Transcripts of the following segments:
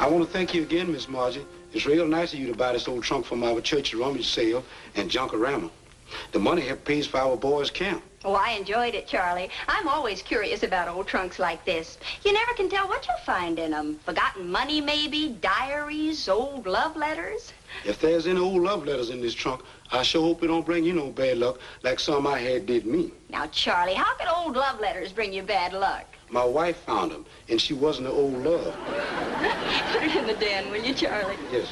I want to thank you again, Miss Margie. It's real nice of you to buy this old trunk from our church rummage sale and Junkarama. The money help pays for our boys' camp. Oh, I enjoyed it, Charlie. I'm always curious about old trunks like this. You never can tell what you'll find in them. Forgotten money, maybe, diaries, old love letters. If there's any old love letters in this trunk, I sure hope it don't bring you no bad luck like some I had did me. Now, Charlie, how could old love letters bring you bad luck? My wife found them, and she wasn't an old love. Put it in the den, will you, Charlie? Yes.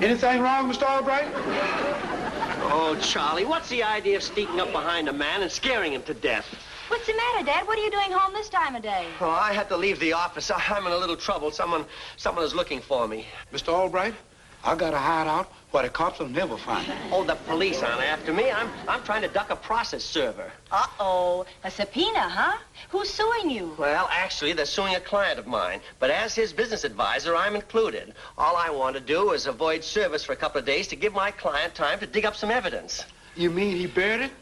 Anything wrong, Mr. Albright? Oh, Charlie, what's the idea of sneaking up behind a man and scaring him to death? What's the matter, Dad? What are you doing home this time of day? Oh, I had to leave the office. I'm in a little trouble. Someone is looking for me. Mr. Albright, I got a hideout where the cops will never find me. Oh, the police aren't after me. I'm trying to duck a process server. Uh-oh. A subpoena, huh? Who's suing you? Well, actually, they're suing a client of mine. But as his business advisor, I'm included. All I want to do is avoid service for a couple of days to give my client time to dig up some evidence. You mean he buried it?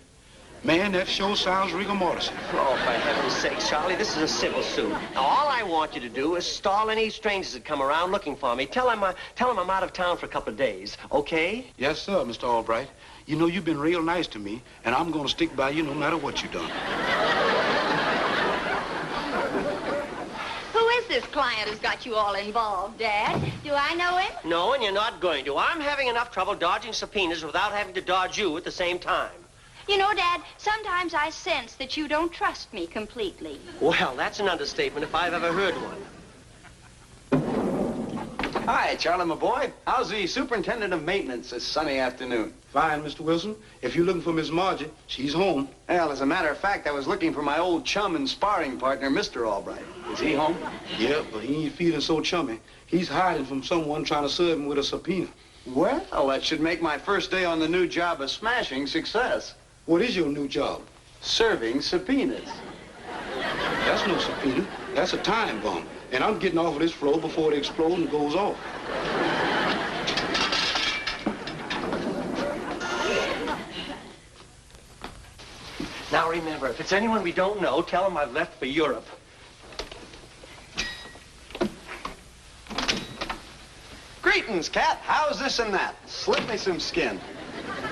Man, that sure sounds rigor mortis. Oh, for heaven's sake, Charlie, this is a civil suit. Now, all I want you to do is stall any strangers that come around looking for me. Tell them I'm out of town for a couple of days, okay? Yes, sir, Mr. Albright. You know, you've been real nice to me, and I'm going to stick by you no matter what you've done. Who is this client who's got you all involved, Dad? Do I know him? No, and you're not going to. I'm having enough trouble dodging subpoenas without having to dodge you at the same time. You know, Dad, sometimes I sense that you don't trust me completely. Well, that's an understatement if I've ever heard one. Hi, Charlie, my boy. How's the superintendent of maintenance this sunny afternoon? Fine, Mr. Wilson. If you're looking for Miss Margie, she's home. Well, as a matter of fact, I was looking for my old chum and sparring partner, Mr. Albright. Is he home? Yeah, but he ain't feeling so chummy. He's hiding from someone trying to serve him with a subpoena. Well, that should make my first day on the new job a smashing success. What is your new job? Serving subpoenas. That's no subpoena. That's a time bomb. And I'm getting off of this floor before it explodes and goes off. Now, remember, if it's anyone we don't know, tell them I've left for Europe. Greetings, Cat. How's this and that? Slip me some skin.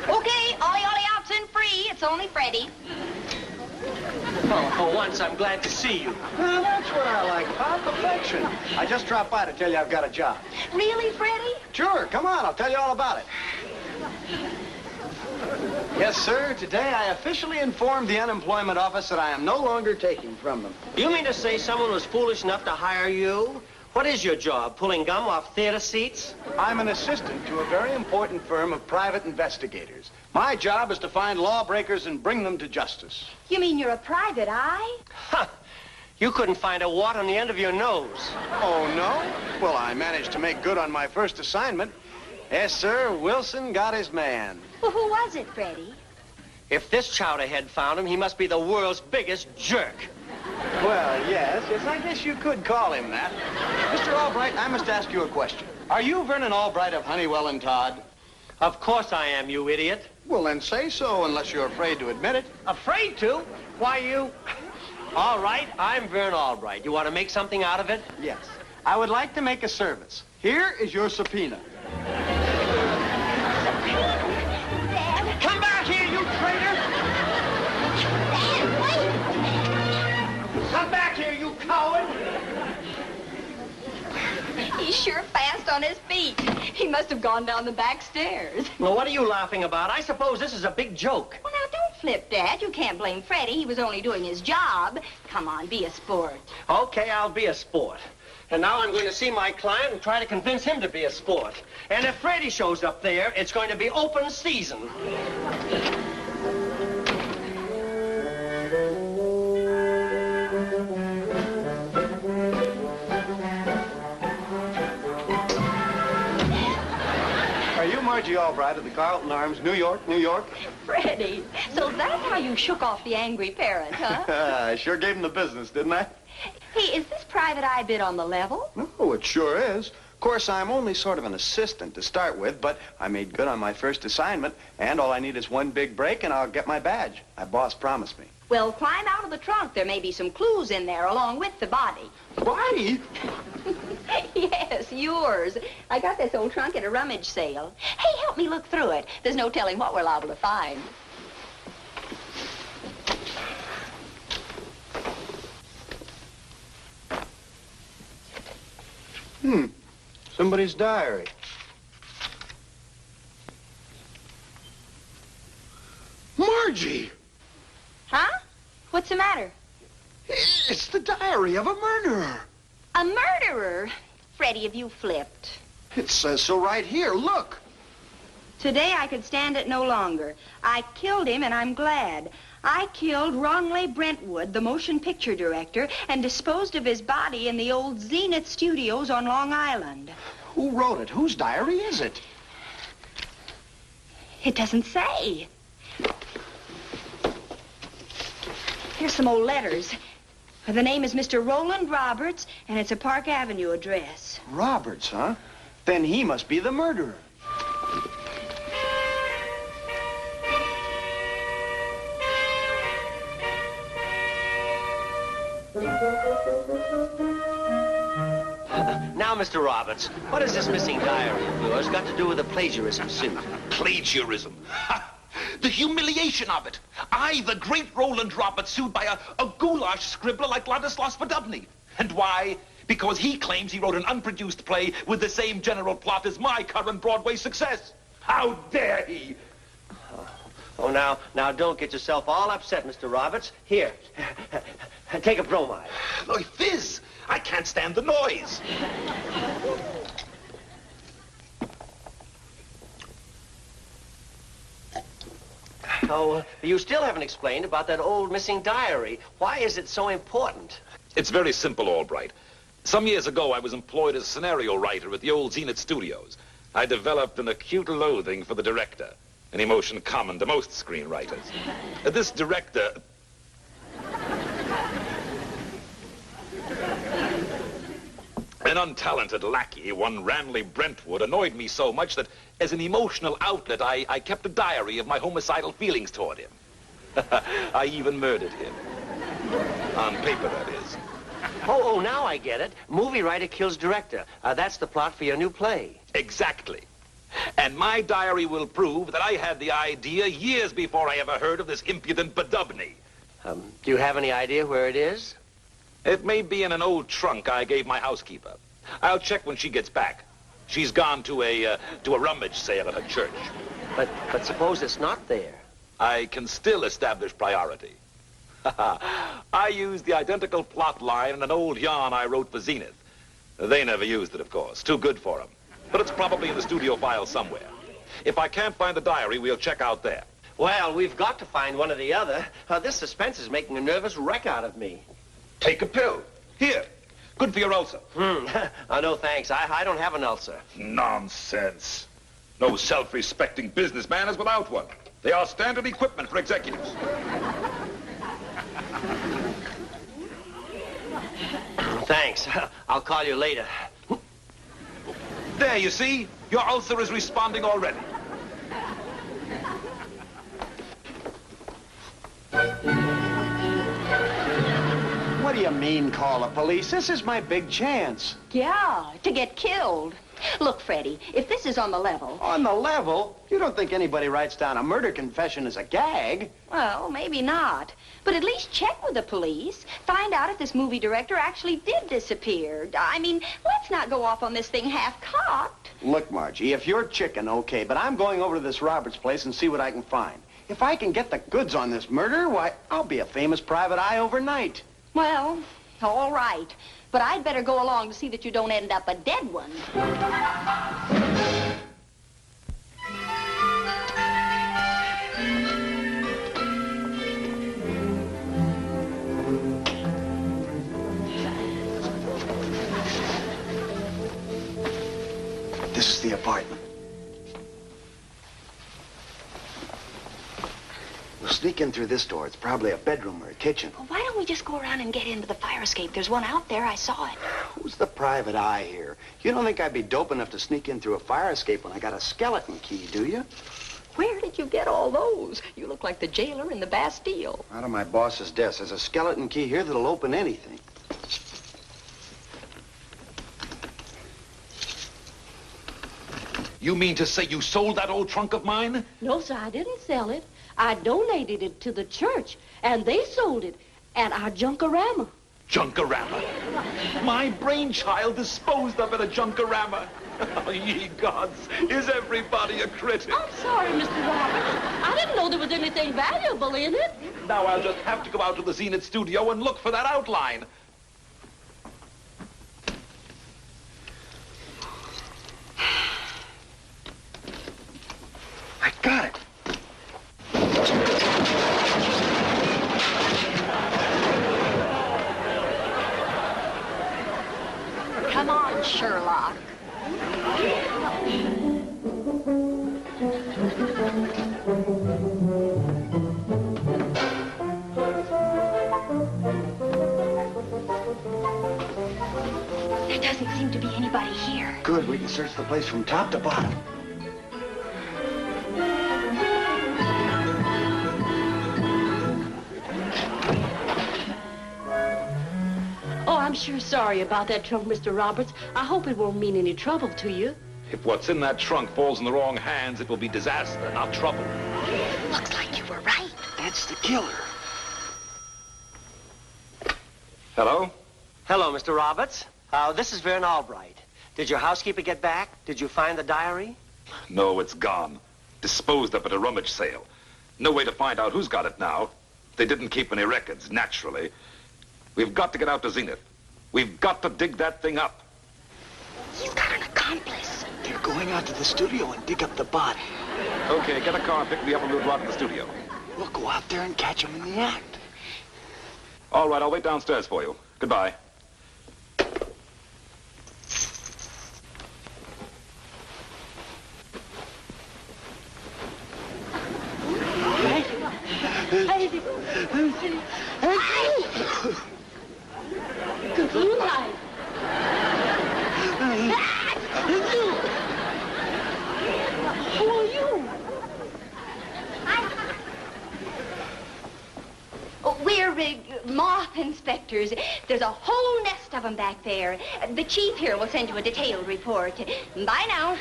Okay, ollie outs and free. It's only Freddie. Oh, for once, I'm glad to see you. Well, that's what I like, Pop. Affection. I just dropped by to tell you I've got a job. Really, Freddie? Sure, come on. I'll tell you all about it. Yes, sir. Today I officially informed the unemployment office that I am no longer taking from them. You mean to say someone was foolish enough to hire you? What is your job, pulling gum off theater seats? I'm an assistant to a very important firm of private investigators. My job is to find lawbreakers and bring them to justice. You mean you're a private eye? Ha! You couldn't find a wart on the end of your nose. Oh, no? Well, I managed to make good on my first assignment. Yes, sir, Wilson got his man. Well, who was it, Freddie? If this chowderhead found him, he must be the world's biggest jerk. Well, yes, I guess you could call him that. Mr. Albright, I must ask you a question. Are you Vernon Albright of Honeywell and Todd? Of course I am, you idiot. Well, then say so, unless you're afraid to admit it. Afraid to? Why, you... All right, I'm Vern Albright. You want to make something out of it? Yes. I would like to make a service. Here is your subpoena. Dad. Come back here, you traitor! Dad, wait! Come back here, you coward! sure fast on his feet. He must have gone down the back stairs. Well, what are you laughing about? I suppose this is a big joke. Well, now, don't flip, Dad. You can't blame Freddie. He was only doing his job. Come on, be a sport. Okay, I'll be a sport. And now I'm going to see my client and try to convince him to be a sport. And if Freddie shows up there, it's going to be open season. Are you Margie Albright of the Carlton Arms, New York, New York? Freddie, so that's how you shook off the angry parent, huh? I sure gave him the business, didn't I? Hey, is this private eye bit on the level? Oh, it sure is. Of course, I'm only sort of an assistant to start with, but I made good on my first assignment, and all I need is one big break, and I'll get my badge. My boss promised me. Well, climb out of the trunk. There may be some clues in there along with the body. Body? Yes, yours. I got this old trunk at a rummage sale. Hey, help me look through it. There's no telling what we're liable to find. Somebody's diary. Margie! Huh? What's the matter? It's the diary of a murderer. A murderer? Freddie, have you flipped? It says so right here. Look. Today I could stand it no longer. I killed him, and I'm glad. I killed Ronley Brentwood, the motion picture director, and disposed of his body in the old Zenith Studios on Long Island. Who wrote it? Whose diary is it? It doesn't say. Here's some old letters. The name is Mr. Roland Roberts, and it's a Park Avenue address. Roberts, huh? Then he must be the murderer. Now, Mr. Roberts, what has this missing diary of yours got to do with the plagiarism suit? Plagiarism. Ha! The humiliation of it. I, the great Roland Roberts, sued by a goulash scribbler like Ladislas Podubny. And why? Because he claims he wrote an unproduced play with the same general plot as my current Broadway success. How dare he? Oh, now, don't get yourself all upset, Mr. Roberts. Here, take a bromide. Look, fizz. I can't stand the noise. Oh, you still haven't explained about that old missing diary. Why is it so important? It's very simple, Albright. Some years ago, I was employed as a scenario writer at the old Zenith Studios. I developed an acute loathing for the director, an emotion common to most screenwriters. This director... An untalented lackey, one Ranley Brentwood, annoyed me so much that as an emotional outlet, I kept a diary of my homicidal feelings toward him. I even murdered him. On paper, that is. Oh, now I get it. Movie writer kills director. That's the plot for your new play. Exactly. And my diary will prove that I had the idea years before I ever heard of this impudent Podubny. Do you have any idea where it is? It may be in an old trunk I gave my housekeeper. I'll check when she gets back. She's gone to a rummage sale at her church. But suppose it's not there. I can still establish priority. I used the identical plot line in an old yarn I wrote for Zenith. They never used it, of course. Too good for them. But it's probably in the studio file somewhere. If I can't find the diary, we'll check out there. Well, we've got to find one or the other. This suspense is making a nervous wreck out of me. Take a pill. Here. Good for your ulcer. No, thanks. I don't have an ulcer. Nonsense. No self-respecting businessman is without one. They are standard equipment for executives. Thanks. I'll call you later. There, you see? Your ulcer is responding already. What do you mean, call the police? This is my big chance. Yeah, to get killed. Look, Freddie, if this is on the level... On the level? You don't think anybody writes down a murder confession as a gag? Well, maybe not. But at least check with the police. Find out if this movie director actually did disappear. I mean, let's not go off on this thing half-cocked. Look, Margie, if you're chicken, okay, but I'm going over to this Roberts place and see what I can find. If I can get the goods on this murder, why, I'll be a famous private eye overnight. Well, all right. But I'd better go along to see that you don't end up a dead one. This is the apartment. We'll sneak in through this door. It's probably a bedroom or a kitchen. Well, why don't we just go around and get into the fire escape? There's one out there. I saw it. Who's the private eye here? You don't think I'd be dope enough to sneak in through a fire escape when I got a skeleton key, do you? Where did you get all those? You look like the jailer in the Bastille. Out of my boss's desk. There's a skeleton key here that'll open anything. You mean to say you sold that old trunk of mine? No, sir, I didn't sell it. I donated it to the church, and they sold it at our Junkorama. Junkorama. My brainchild disposed of at a Junkorama. Oh, ye gods, is everybody a critic? I'm sorry, Mr. Roberts. I didn't know there was anything valuable in it. Now I'll just have to go out to the Zenith studio and look for that outline. I got it. Come on, Sherlock. There doesn't seem to be anybody here. Good, we can search the place from top to bottom. Oh, I'm sure sorry about that trunk, Mr. Roberts. I hope it won't mean any trouble to you. If what's in that trunk falls in the wrong hands, it will be disaster, not trouble. Looks like you were right. That's the killer. Hello? Hello, Mr. Roberts. This is Vern Albright. Did your housekeeper get back? Did you find the diary? No, it's gone. Disposed of at a rummage sale. No way to find out who's got it now. They didn't keep any records, naturally. We've got to get out to Zenith. We've got to dig that thing up. He's got an accomplice. They're going out to the studio and dig up the body. Okay, get a car and pick me up and we'll go out to the studio. We'll go out there and catch them in the act. All right, I'll wait downstairs for you. Goodbye. Gesundheit. Who are you? Oh, we're moth inspectors. There's a whole nest of them back there. The chief here will send you a detailed report. Bye now.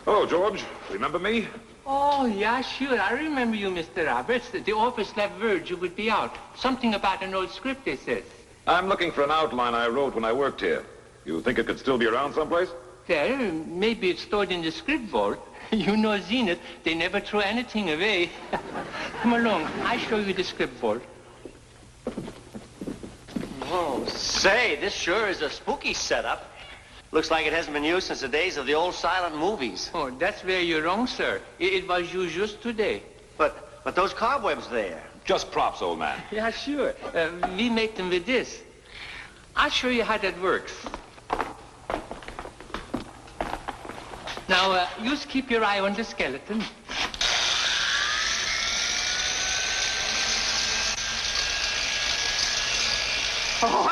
Hello, George. Remember me? Oh, yeah, sure. I remember you, Mr. Roberts. The office left word you would be out. Something about an old script, they said. I'm looking for an outline I wrote when I worked here. You think it could still be around someplace? Well, maybe it's stored in the script vault. You know Zenith, they never throw anything away. Come along, I'll show you the script vault. Oh, say, this sure is a spooky setup. Looks like it hasn't been used since the days of the old silent movies. Oh, that's where you're wrong, sir. It was used just today. But those cobwebs there. Just props, old man. Yeah, sure. We make them with this. I'll show you how that works. Now, just keep your eye on the skeleton. Oh,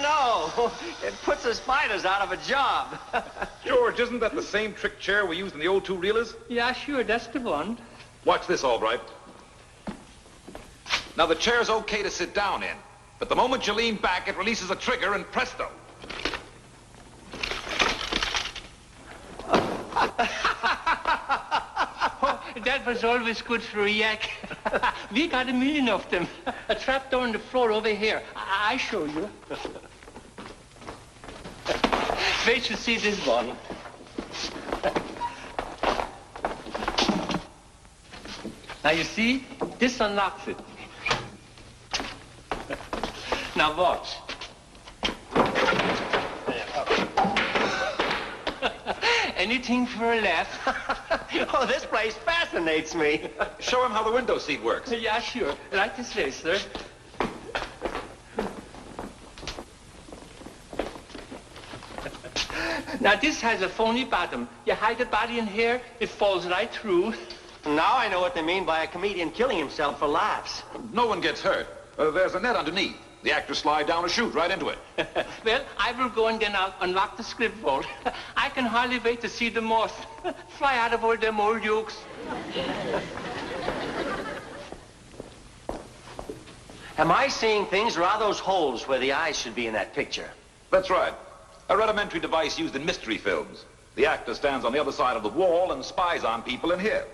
No. It puts the spiders out of a job. George, isn't that the same trick chair we used in the old two-reelers? Yeah, sure, that's the one. Watch this, Albright. Now, the chair's okay to sit down in, but the moment you lean back, it releases a trigger, and presto. That was always good for a yak. We got 1,000,000 of them. A trapdoor on the floor over here. I show you. Wait to see this one. Now you see, this unlocks it. Now watch. Anything for a laugh. Oh, this place fascinates me. Show him how the window seat works. Yeah, sure. Right this way, sir. Now, this has a phony bottom. You hide the body in here, it falls right through. Now I know what they mean by a comedian killing himself for laughs. No one gets hurt. There's a net underneath. The actors slide down or shoot right into it. Well, I will go and then I'll unlock the script vault. I can hardly wait to see the moths fly out of all them old yolks. Am I seeing things, or are those holes where the eyes should be in that picture? That's right. A rudimentary device used in mystery films. The actor stands on the other side of the wall and spies on people in here.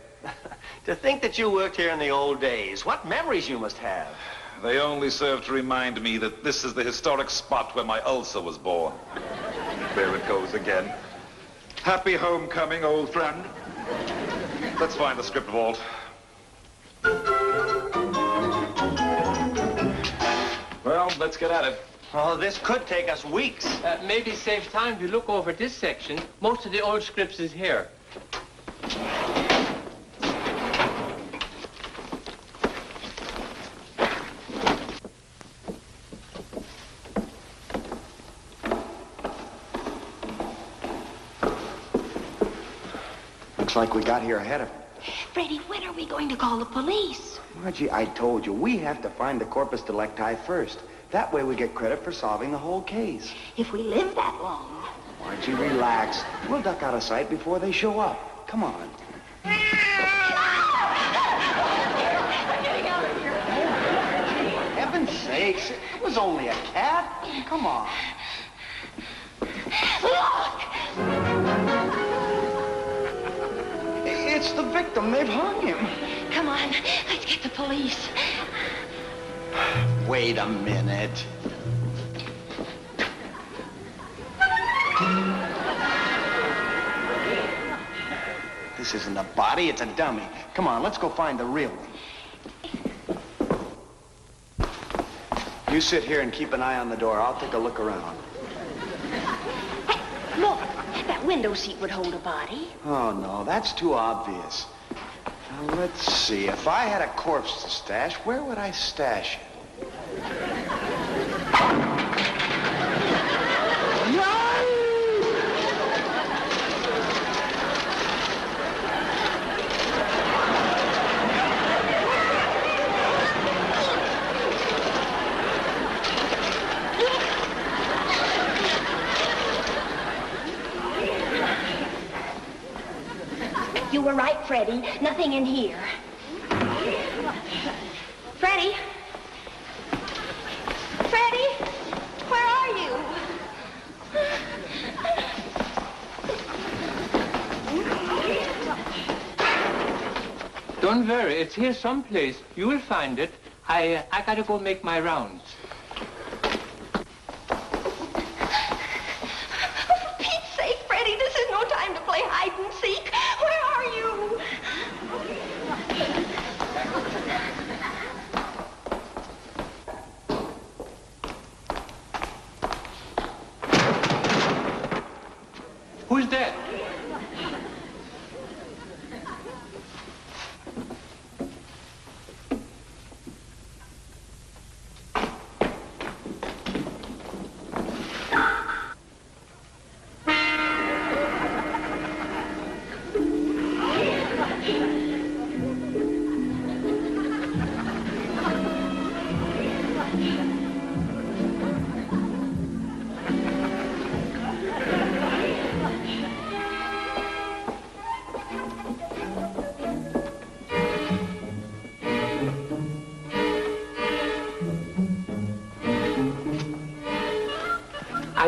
To think that you worked here in the old days. What memories you must have. They only serve to remind me that this is the historic spot where my ulcer was born. There it goes again. Happy homecoming, old friend. Let's find the script vault. Well, let's get at it. Oh, this could take us weeks. Maybe save time if you look over this section. Most of the old scripts is here. Looks like we got here ahead of him. Freddie, when are we going to call the police? Margie, I told you, we have to find the corpus delicti first. That way we get credit for solving the whole case. If we live that long. Margie, relax. We'll duck out of sight before they show up. Come on. Heaven's sakes, it was only a cat. Come on. Look! It's the victim. They've hung him. Come on, let's get the police. Wait a minute. This isn't a body, it's a dummy. Come on, let's go find the real one. You sit here and keep an eye on the door. I'll take a look around. Look, that window seat would hold a body. Oh, no, that's too obvious. Now, let's see. If I had a corpse to stash, where would I stash it? You were right, Freddie. Nothing in here. Freddie? Freddie? Where are you? Don't worry, it's here someplace. You will find it. I gotta go make my rounds. For Pete's sake, Freddie, this is no time to play hide and seek. Where are you? Who's that?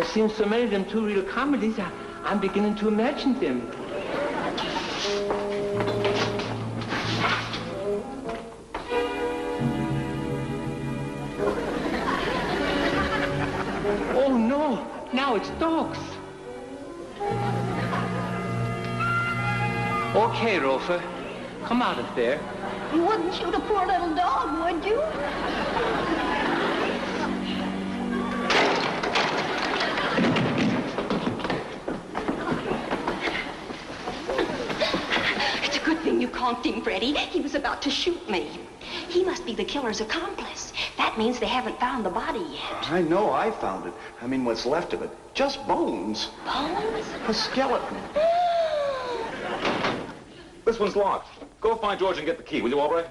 I've seen so many of them two-reel comedies, I'm beginning to imagine them. Oh, no. Now it's dogs. Okay, Rofer. Come out of there. You wouldn't shoot a poor little dog, would you? It's a good thing you conked him, Freddie. He was about to shoot me. He must be the killer's accomplice. That means they haven't found the body yet. I know I found it. I mean, what's left of it. Just bones. Bones? A skeleton. This one's locked. Go find George and get the key, will you, Albright?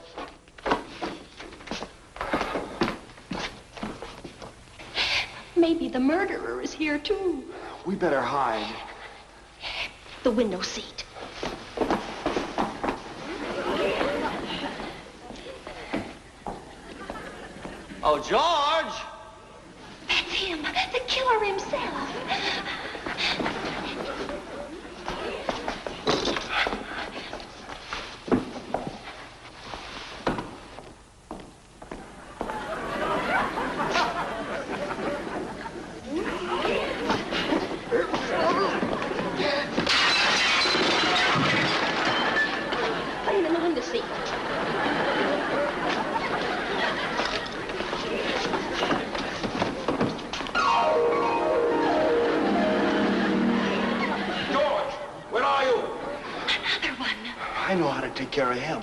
Maybe the murderer is here, too. We better hide. The window seat. Oh, George! That's him, the killer himself. Put him in the window seat. George, where are you? Another one. I know how to take care of him.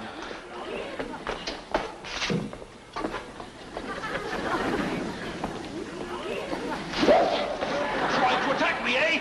Trying to attack me, eh?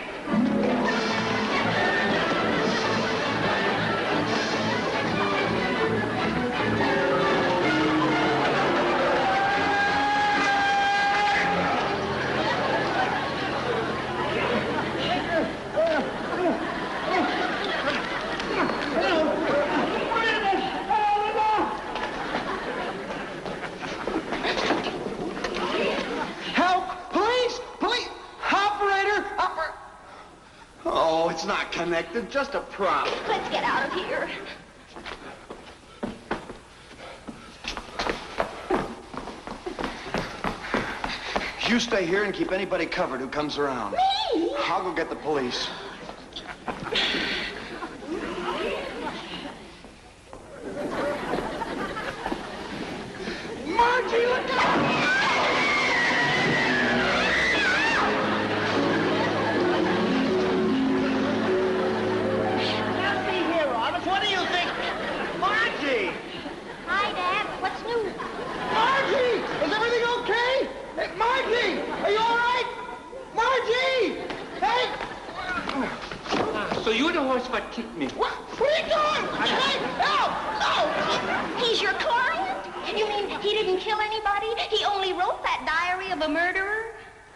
Help! Police! Police! Operator! Oh, it's not connected. Just a prop. Let's get out of here. You stay here and keep anybody covered who comes around. Me? I'll go get the police. Margie, look out! Now see here, Robert, what do you think? Margie! Hi, Dad. What's new? Margie! Is everything okay? Hey, Margie! Are you all right? Margie! Hey! So you're the horse what kicked me. What are you doing? Hey! Help! No! He's your client? You mean he didn't kill anybody? He only wrote that diary of a murderer?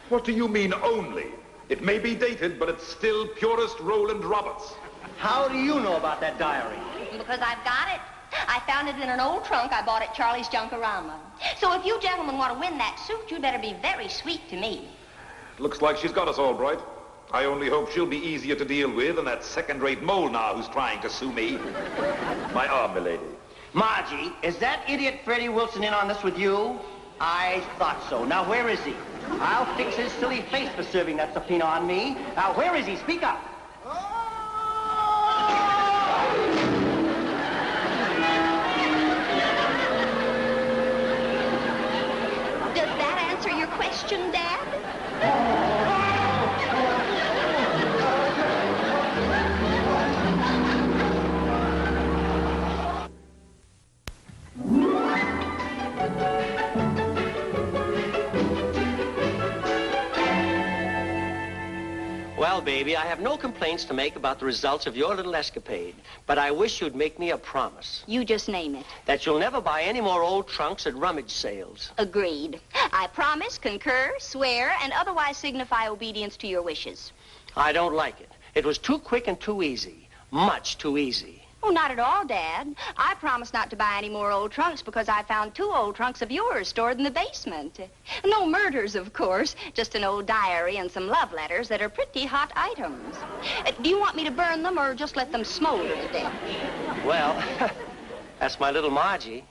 What do you mean, only? It may be dated, but it's still purest Roland Roberts. How do you know about that diary? Because I've got it. I found it in an old trunk I bought at Charlie's Junkorama. So if you gentlemen want to win that suit, you'd better be very sweet to me. Looks like she's got us all right. I only hope she'll be easier to deal with than that second-rate mole now who's trying to sue me. My arm, milady. Margie, is that idiot Freddie Wilson in on this with you? I thought so. Now, where is he? I'll fix his silly face for serving that subpoena on me. Now, where is he? Speak up. Does that answer your question, Dad? Well, baby, I have no complaints to make about the results of your little escapade, but I wish you'd make me a promise You just name it. that you'll never buy any more old trunks at rummage sales. Agreed. I promise, concur, swear, and otherwise signify obedience to your wishes. I don't like it. It was too quick and too easy. Much too easy. Oh, not at all, Dad. I promised not to buy any more old trunks because I found 2 old trunks of yours stored in the basement. No murders, of course. Just an old diary and some love letters that are pretty hot items. Do you want me to burn them or just let them smolder to death? Well, that's my little Margie.